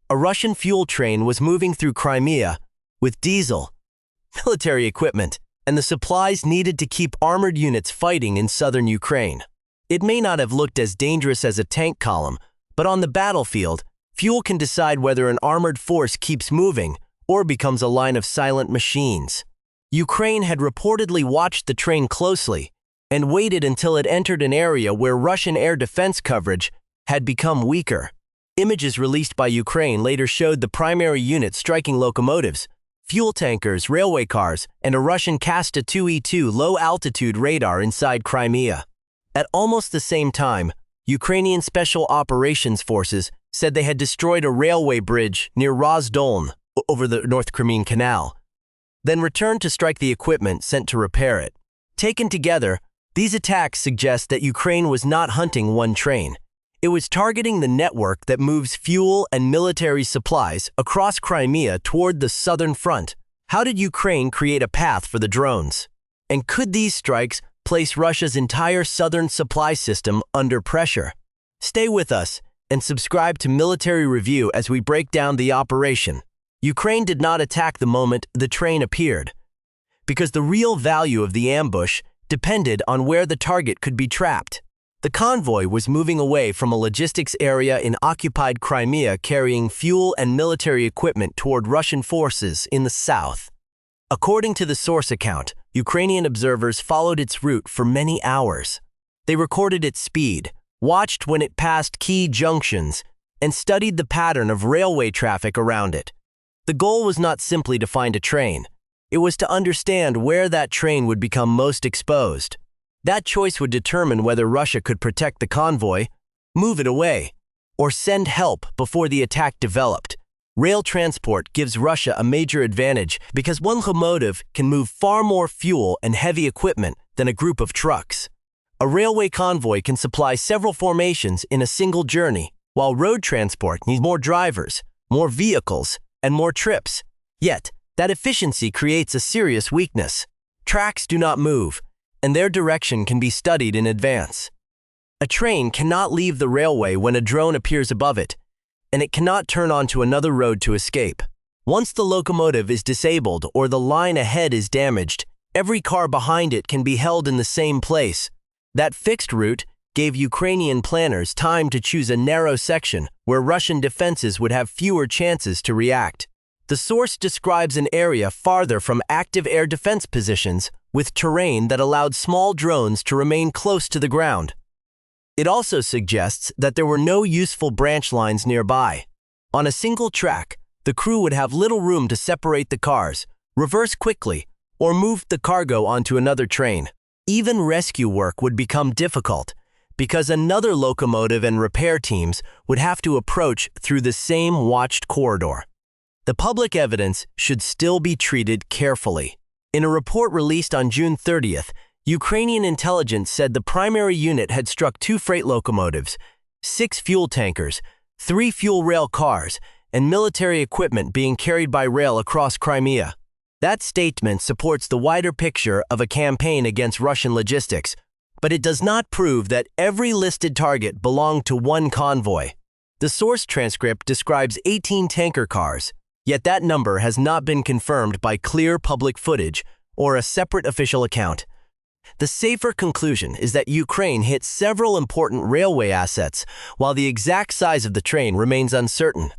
A Russian fuel train was moving through Crimea with diesel, military equipment, and the supplies needed to keep armored units fighting in southern Ukraine. It may not have looked as dangerous as a tank column, but on the battlefield, fuel can decide whether an armored force keeps moving or becomes a line of silent machines. Ukraine had reportedly watched the train closely and waited until it entered an area where Russian air defense coverage had become weaker. Images released by Ukraine later showed the primary unit striking locomotives, fuel tankers, railway cars, and a Russian Kasta 2E2 low-altitude radar inside Crimea. At almost the same time, Ukrainian Special Operations Forces said they had destroyed a railway bridge near Rozdolny over the North Crimean Canal, then returned to strike the equipment sent to repair it. Taken together, these attacks suggest that Ukraine was not hunting one train. It was targeting the network that moves fuel and military supplies across Crimea toward the southern front. How did Ukraine create a path for the drones? And could these strikes place Russia's entire southern supply system under pressure? Stay with us and subscribe to Military Review as we break down the operation. Ukraine did not attack the moment the train appeared, because the real value of the ambush depended on where the target could be trapped. The convoy was moving away from a logistics area in occupied Crimea carrying fuel and military equipment toward Russian forces in the south. According to the source account, Ukrainian observers followed its route for many hours. They recorded its speed, watched when it passed key junctions, and studied the pattern of railway traffic around it. The goal was not simply to find a train. It was to understand where that train would become most exposed. That choice would determine whether Russia could protect the convoy, move it away, or send help before the attack developed. Rail transport gives Russia a major advantage because one locomotive can move far more fuel and heavy equipment than a group of trucks. A railway convoy can supply several formations in a single journey, while road transport needs more drivers, more vehicles, and more trips. Yet, that efficiency creates a serious weakness. Tracks do not move, and their direction can be studied in advance. A train cannot leave the railway when a drone appears above it, and it cannot turn onto another road to escape. Once the locomotive is disabled or the line ahead is damaged, every car behind it can be held in the same place. That fixed route gave Ukrainian planners time to choose a narrow section where Russian defenses would have fewer chances to react. The source describes an area farther from active air defense positions with terrain that allowed small drones to remain close to the ground. It also suggests that there were no useful branch lines nearby. On a single track, the crew would have little room to separate the cars, reverse quickly, or move the cargo onto another train. Even rescue work would become difficult because another locomotive and repair teams would have to approach through the same watched corridor. The public evidence should still be treated carefully. In a report released on June 30th, Ukrainian intelligence said the primary unit had struck 2 freight locomotives, 6 fuel tankers, 3 fuel rail cars, and military equipment being carried by rail across Crimea. That statement supports the wider picture of a campaign against Russian logistics, but it does not prove that every listed target belonged to one convoy. The source transcript describes 18 tanker cars, yet that number has not been confirmed by clear public footage or a separate official account. The safer conclusion is that Ukraine hit several important railway assets, while the exact size of the train remains uncertain.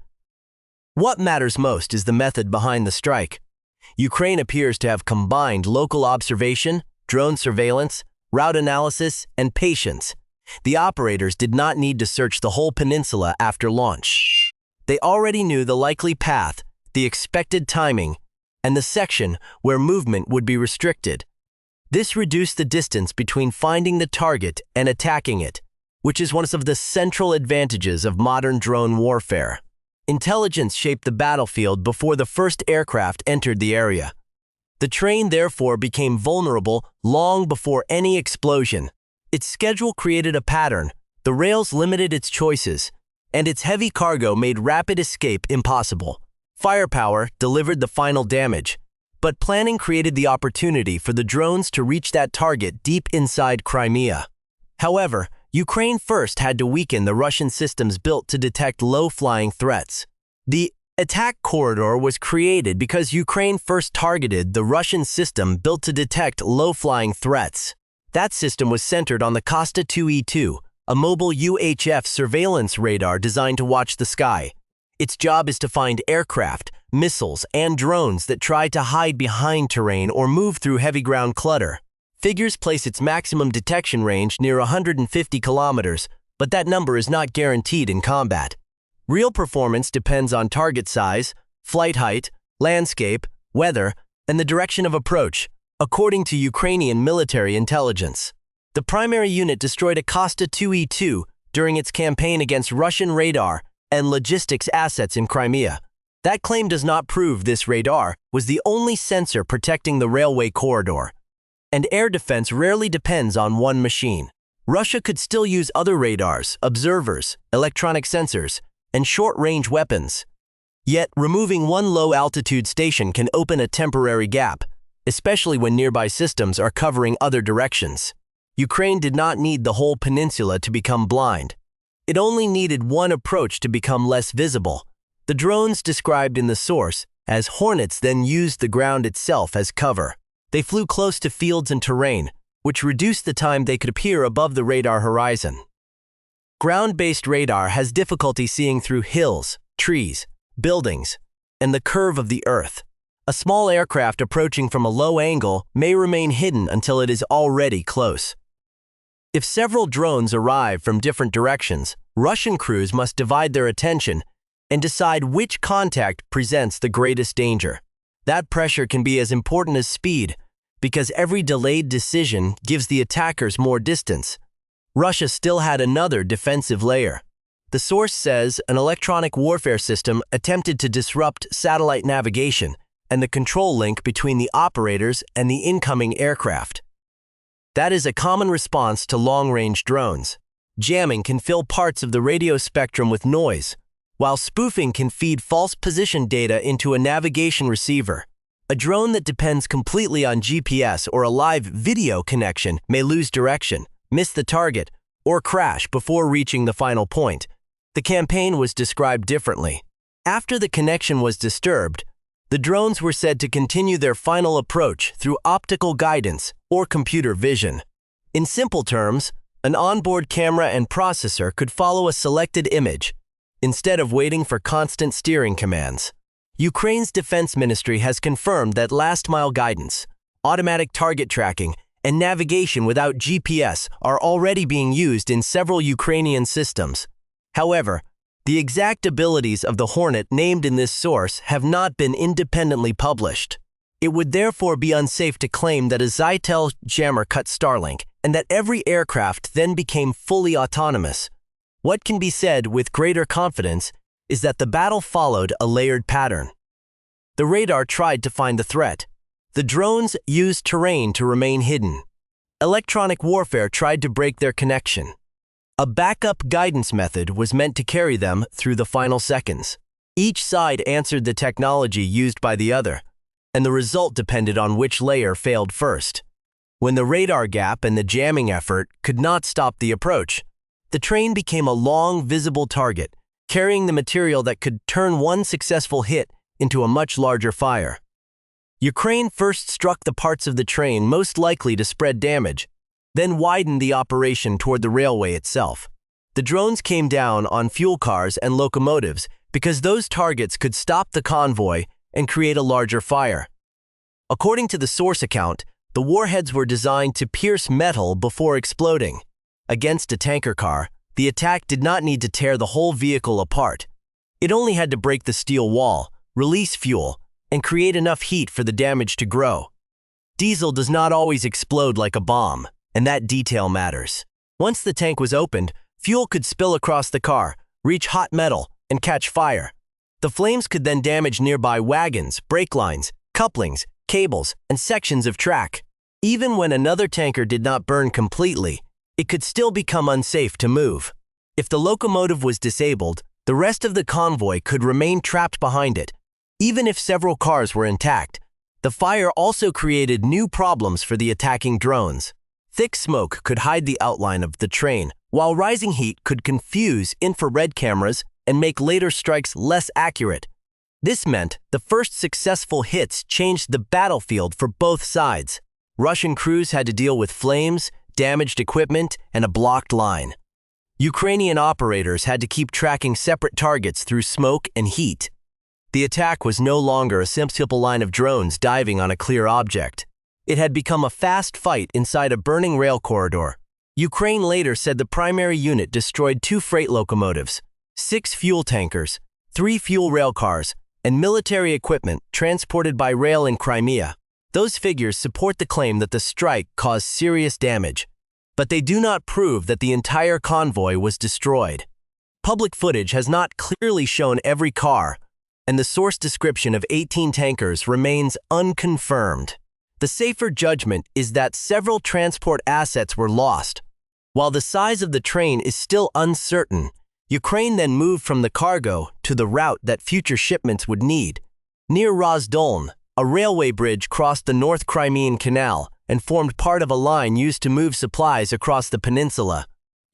What matters most is the method behind the strike. Ukraine appears to have combined local observation, drone surveillance, route analysis, and patience. The operators did not need to search the whole peninsula after launch. They already knew the likely path, the expected timing, and the section where movement would be restricted. This reduced the distance between finding the target and attacking it, which is one of the central advantages of modern drone warfare. Intelligence shaped the battlefield before the first aircraft entered the area. The train therefore became vulnerable long before any explosion. Its schedule created a pattern, the rails limited its choices, and its heavy cargo made rapid escape impossible. Firepower delivered the final damage, but planning created the opportunity for the drones to reach that target deep inside Crimea. However, Ukraine first had to weaken the Russian systems built to detect low-flying threats. The attack corridor was created because Ukraine first targeted the Russian system built to detect low-flying threats. That system was centered on the Kosta 2E2, a mobile UHF surveillance radar designed to watch the sky. Its job is to find aircraft, missiles, and drones that try to hide behind terrain or move through heavy ground clutter. Figures place its maximum detection range near 150 kilometers, but that number is not guaranteed in combat. Real performance depends on target size, flight height, landscape, weather, and the direction of approach, according to Ukrainian military intelligence. The primary unit destroyed a Kosta 2E2 during its campaign against Russian radar and logistics assets in Crimea. That claim does not prove this radar was the only sensor protecting the railway corridor. And air defense rarely depends on one machine. Russia could still use other radars, observers, electronic sensors, and short-range weapons. Yet, removing one low-altitude station can open a temporary gap, especially when nearby systems are covering other directions. Ukraine did not need the whole peninsula to become blind. It only needed one approach to become less visible. The drones described in the source as Hornets then used the ground itself as cover. They flew close to fields and terrain, which reduced the time they could appear above the radar horizon. Ground-based radar has difficulty seeing through hills, trees, buildings, and the curve of the earth. A small aircraft approaching from a low angle may remain hidden until it is already close. If several drones arrive from different directions, Russian crews must divide their attention and decide which contact presents the greatest danger. That pressure can be as important as speed, because every delayed decision gives the attackers more distance. Russia still had another defensive layer. The source says an electronic warfare system attempted to disrupt satellite navigation and the control link between the operators and the incoming aircraft. That is a common response to long-range drones. Jamming can fill parts of the radio spectrum with noise, while spoofing can feed false position data into a navigation receiver. A drone that depends completely on GPS or a live video connection may lose direction, miss the target, or crash before reaching the final point. The campaign was described differently. After the connection was disturbed, the drones were said to continue their final approach through optical guidance or computer vision. In simple terms, an onboard camera and processor could follow a selected image, instead of waiting for constant steering commands. Ukraine's defense ministry has confirmed that last-mile guidance, automatic target tracking, and navigation without GPS are already being used in several Ukrainian systems. However, the exact abilities of the Hornet named in this source have not been independently published. It would therefore be unsafe to claim that a Zytel jammer cut Starlink and that every aircraft then became fully autonomous. What can be said with greater confidence is that the battle followed a layered pattern. The radar tried to find the threat. The drones used terrain to remain hidden. Electronic warfare tried to break their connection. A backup guidance method was meant to carry them through the final seconds. Each side answered the technology used by the other, and the result depended on which layer failed first. When the radar gap and the jamming effort could not stop the approach, the train became a long, visible target, carrying the material that could turn one successful hit into a much larger fire. Ukraine first struck the parts of the train most likely to spread damage, then widened the operation toward the railway itself. The drones came down on fuel cars and locomotives because those targets could stop the convoy and create a larger fire. According to the source account, the warheads were designed to pierce metal before exploding. Against a tanker car, the attack did not need to tear the whole vehicle apart. It only had to break the steel wall, release fuel, and create enough heat for the damage to grow. Diesel does not always explode like a bomb, and that detail matters. Once the tank was opened, fuel could spill across the car, reach hot metal, and catch fire. The flames could then damage nearby wagons, brake lines, couplings, cables, and sections of track. Even when another tanker did not burn completely, it could still become unsafe to move. If the locomotive was disabled, the rest of the convoy could remain trapped behind it. Even if several cars were intact, the fire also created new problems for the attacking drones. Thick smoke could hide the outline of the train, while rising heat could confuse infrared cameras and make later strikes less accurate. This meant the first successful hits changed the battlefield for both sides. Russian crews had to deal with flames, damaged equipment, and a blocked line. Ukrainian operators had to keep tracking separate targets through smoke and heat. The attack was no longer a simple line of drones diving on a clear object. It had become a fast fight inside a burning rail corridor. Ukraine later said the primary unit destroyed 2 freight locomotives, 6 fuel tankers, 3 fuel rail cars, and military equipment transported by rail in Crimea. Those figures support the claim that the strike caused serious damage, but they do not prove that the entire convoy was destroyed. Public footage has not clearly shown every car, and the source description of 18 tankers remains unconfirmed. The safer judgment is that several transport assets were lost. While the size of the train is still uncertain, Ukraine then moved from the cargo to the route that future shipments would need. Near Rozdoln, a railway bridge crossed the North Crimean Canal and formed part of a line used to move supplies across the peninsula.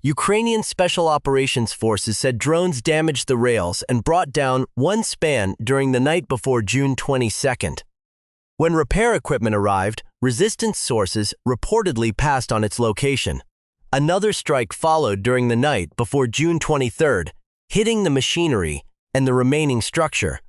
Ukrainian Special Operations Forces said drones damaged the rails and brought down one span during the night before June 22nd. When repair equipment arrived, resistance sources reportedly passed on its location. Another strike followed during the night before June 23rd, hitting the machinery and the remaining structure.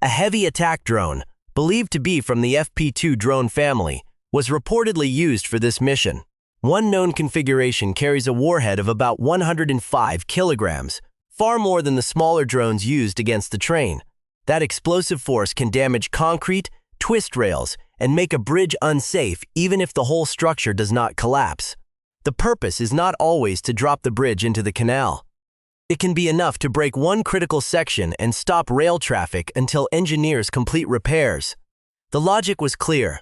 A heavy attack drone, believed to be from the FP2 drone family, was reportedly used for this mission. One known configuration carries a warhead of about 105 kilograms, far more than the smaller drones used against the train. That explosive force can damage concrete, twist rails, and make a bridge unsafe even if the whole structure does not collapse. The purpose is not always to drop the bridge into the canal. It can be enough to break one critical section and stop rail traffic until engineers complete repairs. The logic was clear.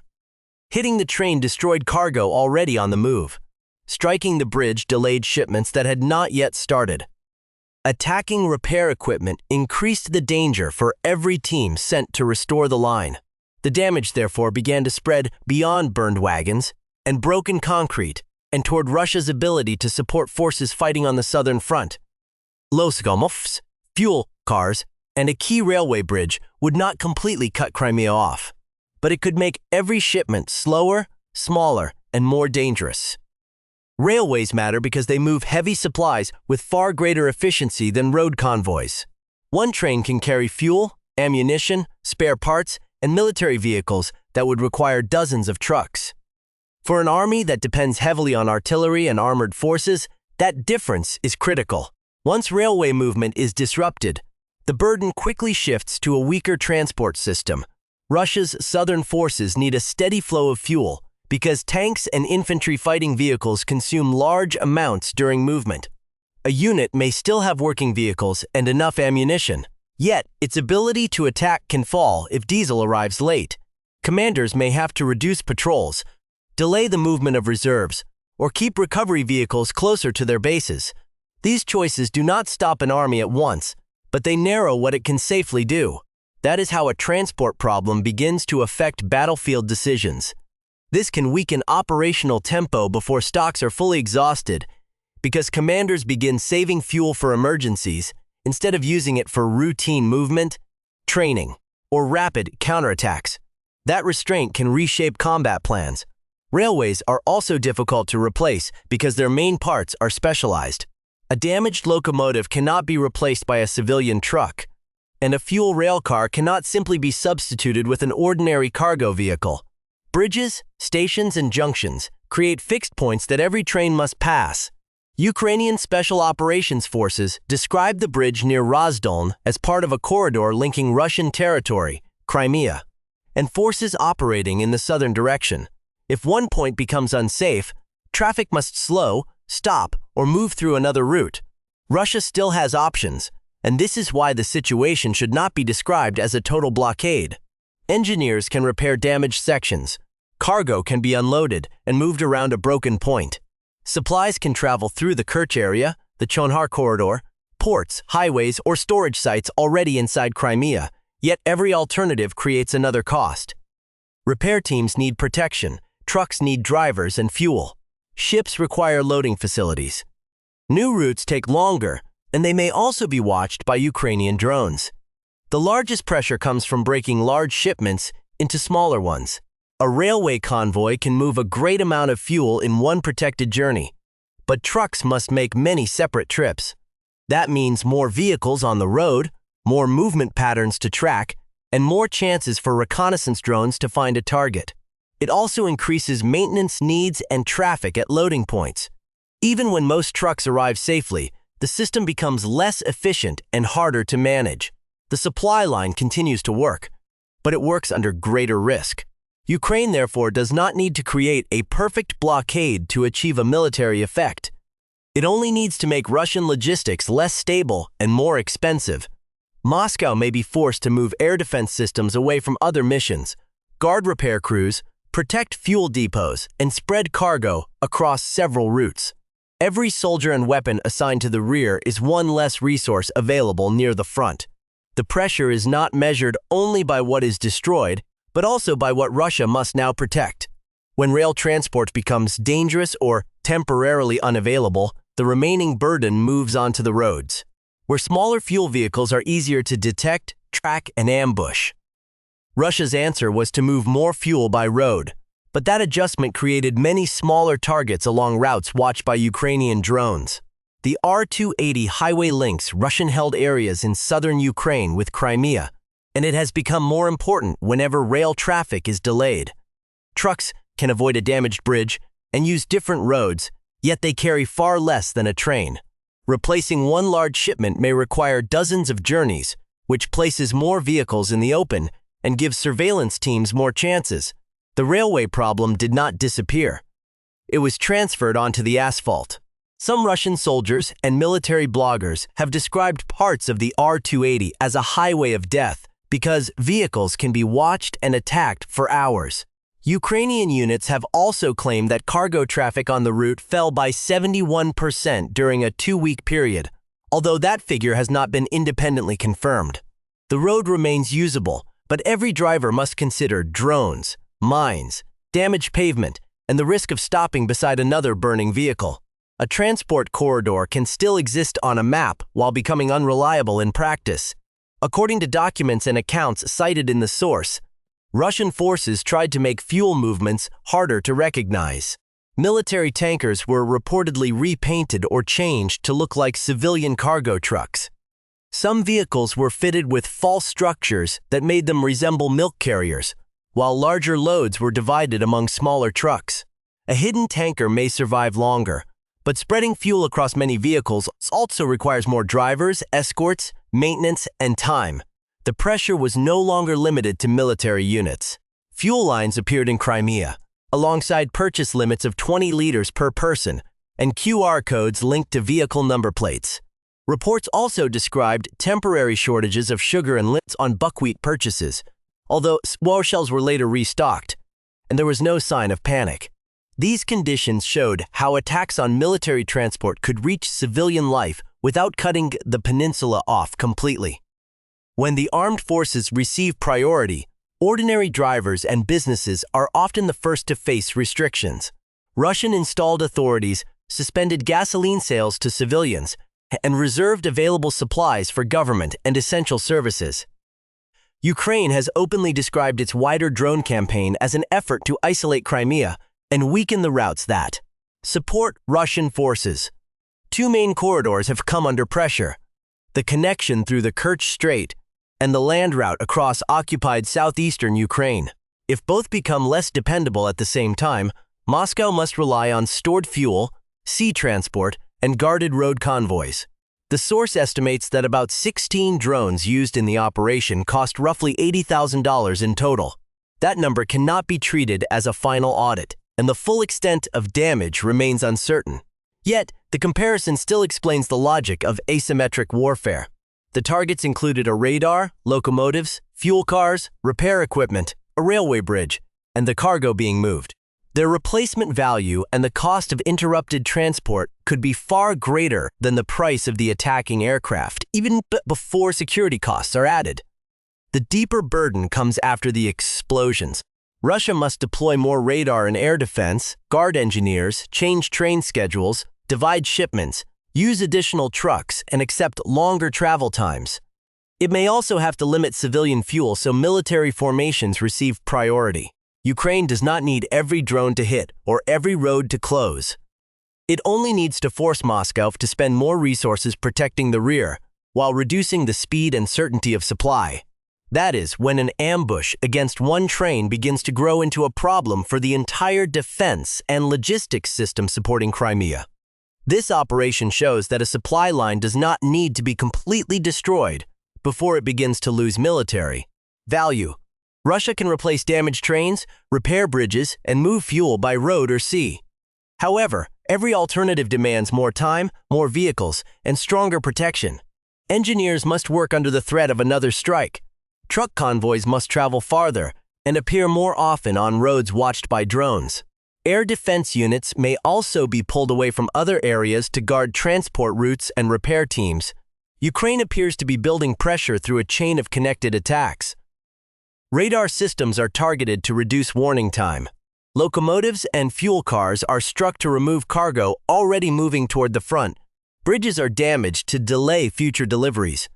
Hitting the train destroyed cargo already on the move. Striking the bridge delayed shipments that had not yet started. Attacking repair equipment increased the danger for every team sent to restore the line. The damage, therefore, began to spread beyond burned wagons and broken concrete and toward Russia's ability to support forces fighting on the southern front. Lokomotives, fuel cars, and a key railway bridge would not completely cut Crimea off, but it could make every shipment slower, smaller, and more dangerous. Railways matter because they move heavy supplies with far greater efficiency than road convoys. One train can carry fuel, ammunition, spare parts, and military vehicles that would require dozens of trucks. For an army that depends heavily on artillery and armored forces, that difference is critical. Once railway movement is disrupted, the burden quickly shifts to a weaker transport system. Russia's southern forces need a steady flow of fuel because tanks and infantry fighting vehicles consume large amounts during movement. A unit may still have working vehicles and enough ammunition, yet its ability to attack can fall if diesel arrives late. Commanders may have to reduce patrols, delay the movement of reserves, or keep recovery vehicles closer to their bases. These choices do not stop an army at once, but they narrow what it can safely do. That is how a transport problem begins to affect battlefield decisions. This can weaken operational tempo before stocks are fully exhausted, because commanders begin saving fuel for emergencies instead of using it for routine movement, training, or rapid counterattacks. That restraint can reshape combat plans. Railways are also difficult to replace because their main parts are specialized. A damaged locomotive cannot be replaced by a civilian truck, and a fuel rail car cannot simply be substituted with an ordinary cargo vehicle. Bridges, stations, and junctions create fixed points that every train must pass. Ukrainian Special Operations Forces described the bridge near Rozdoln as part of a corridor linking Russian territory, Crimea, and forces operating in the southern direction. If one point becomes unsafe, traffic must slow, stop, or move through another route. Russia still has options, and this is why the situation should not be described as a total blockade. Engineers can repair damaged sections. Cargo can be unloaded and moved around a broken point. Supplies can travel through the Kerch area, the Chonhar corridor, ports, highways, or storage sites already inside Crimea, yet every alternative creates another cost. Repair teams need protection, trucks need drivers and fuel. Ships require loading facilities. New routes take longer, and they may also be watched by Ukrainian drones. The largest pressure comes from breaking large shipments into smaller ones. A railway convoy can move a great amount of fuel in one protected journey, but trucks must make many separate trips. That means more vehicles on the road, more movement patterns to track, and more chances for reconnaissance drones to find a target. It also increases maintenance needs and traffic at loading points. Even when most trucks arrive safely, the system becomes less efficient and harder to manage. The supply line continues to work, but it works under greater risk. Ukraine, therefore, does not need to create a perfect blockade to achieve a military effect. It only needs to make Russian logistics less stable and more expensive. Moscow may be forced to move air defense systems away from other missions, guard repair crews, protect fuel depots, and spread cargo across several routes. Every soldier and weapon assigned to the rear is one less resource available near the front. The pressure is not measured only by what is destroyed, but also by what Russia must now protect. When rail transport becomes dangerous or temporarily unavailable, the remaining burden moves onto the roads, where smaller fuel vehicles are easier to detect, track, and ambush. Russia's answer was to move more fuel by road, but that adjustment created many smaller targets along routes watched by Ukrainian drones. The R-280 highway links Russian-held areas in southern Ukraine with Crimea, and it has become more important whenever rail traffic is delayed. Trucks can avoid a damaged bridge and use different roads, yet they carry far less than a train. Replacing one large shipment may require dozens of journeys, which places more vehicles in the open and gives surveillance teams more chances. The railway problem did not disappear. It was transferred onto the asphalt. Some Russian soldiers and military bloggers have described parts of the R-280 as a highway of death because vehicles can be watched and attacked for hours. Ukrainian units have also claimed that cargo traffic on the route fell by 71% during a 2-week period, although that figure has not been independently confirmed. The road remains usable, but every driver must consider drones, mines, damaged pavement, and the risk of stopping beside another burning vehicle. A transport corridor can still exist on a map while becoming unreliable in practice. According to documents and accounts cited in the source, Russian forces tried to make fuel movements harder to recognize. Military tankers were reportedly repainted or changed to look like civilian cargo trucks. Some vehicles were fitted with false structures that made them resemble milk carriers, while larger loads were divided among smaller trucks. A hidden tanker may survive longer, but spreading fuel across many vehicles also requires more drivers, escorts, maintenance, and time. The pressure was no longer limited to military units. Fuel lines appeared in Crimea, alongside purchase limits of 20 liters per person and QR codes linked to vehicle number plates. Reports also described temporary shortages of sugar and limits on buckwheat purchases, although war shells were later restocked, and there was no sign of panic. These conditions showed how attacks on military transport could reach civilian life without cutting the peninsula off completely. When the armed forces receive priority, ordinary drivers and businesses are often the first to face restrictions. Russian-installed authorities suspended gasoline sales to civilians and reserved available supplies for government and essential services. Ukraine has openly described its wider drone campaign as an effort to isolate Crimea and weaken the routes that support Russian forces. 2 main corridors have come under pressure: the connection through the Kerch Strait and the land route across occupied southeastern Ukraine. If both become less dependable at the same time, Moscow must rely on stored fuel, sea transport, and guarded road convoys. The source estimates that about 16 drones used in the operation cost roughly $80,000 in total. That number cannot be treated as a final audit, and the full extent of damage remains uncertain. Yet, the comparison still explains the logic of asymmetric warfare. The targets included a radar, locomotives, fuel cars, repair equipment, a railway bridge, and the cargo being moved. Their replacement value and the cost of interrupted transport could be far greater than the price of the attacking aircraft, even before security costs are added. The deeper burden comes after the explosions. Russia must deploy more radar and air defense, guard engineers, change train schedules, divide shipments, use additional trucks, and accept longer travel times. It may also have to limit civilian fuel so military formations receive priority. Ukraine does not need every drone to hit or every road to close. It only needs to force Moscow to spend more resources protecting the rear, while reducing the speed and certainty of supply. That is, when an ambush against one train begins to grow into a problem for the entire defense and logistics system supporting Crimea. This operation shows that a supply line does not need to be completely destroyed before it begins to lose military value. Russia can replace damaged trains, repair bridges, and move fuel by road or sea. However, every alternative demands more time, more vehicles, and stronger protection. Engineers must work under the threat of another strike. Truck convoys must travel farther and appear more often on roads watched by drones. Air defense units may also be pulled away from other areas to guard transport routes and repair teams. Ukraine appears to be building pressure through a chain of connected attacks. Radar systems are targeted to reduce warning time. Locomotives and fuel cars are struck to remove cargo already moving toward the front. Bridges are damaged to delay future deliveries.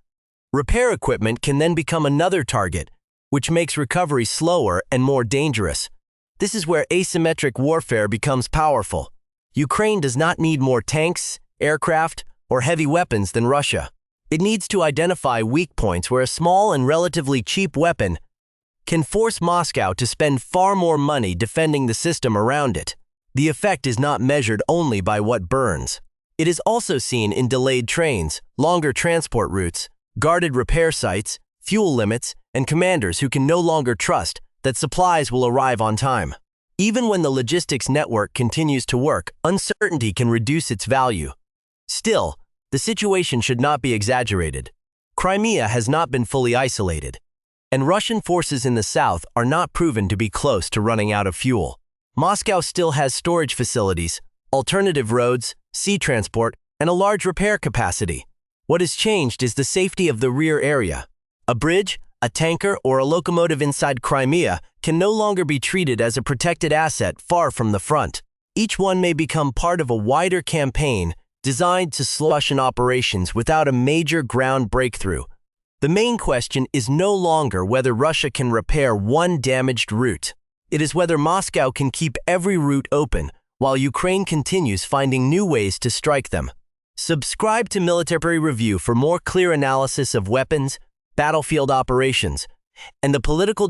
Repair equipment can then become another target, which makes recovery slower and more dangerous. This is where asymmetric warfare becomes powerful. Ukraine does not need more tanks, aircraft, or heavy weapons than Russia. It needs to identify weak points where a small and relatively cheap weapon can force Moscow to spend far more money defending the system around it. The effect is not measured only by what burns. It is also seen in delayed trains, longer transport routes, guarded repair sites, fuel limits, and commanders who can no longer trust that supplies will arrive on time. Even when the logistics network continues to work, uncertainty can reduce its value. Still, the situation should not be exaggerated. Crimea has not been fully isolated, and Russian forces in the south are not proven to be close to running out of fuel. Moscow still has storage facilities, alternative roads, sea transport, and a large repair capacity. What has changed is the safety of the rear area. A bridge, a tanker, or a locomotive inside Crimea can no longer be treated as a protected asset far from the front. Each one may become part of a wider campaign designed to slow Russian operations without a major ground breakthrough. The main question is no longer whether Russia can repair one damaged route. It is whether Moscow can keep every route open while Ukraine continues finding new ways to strike them. Subscribe to Military Review for more clear analysis of weapons, battlefield operations, and the political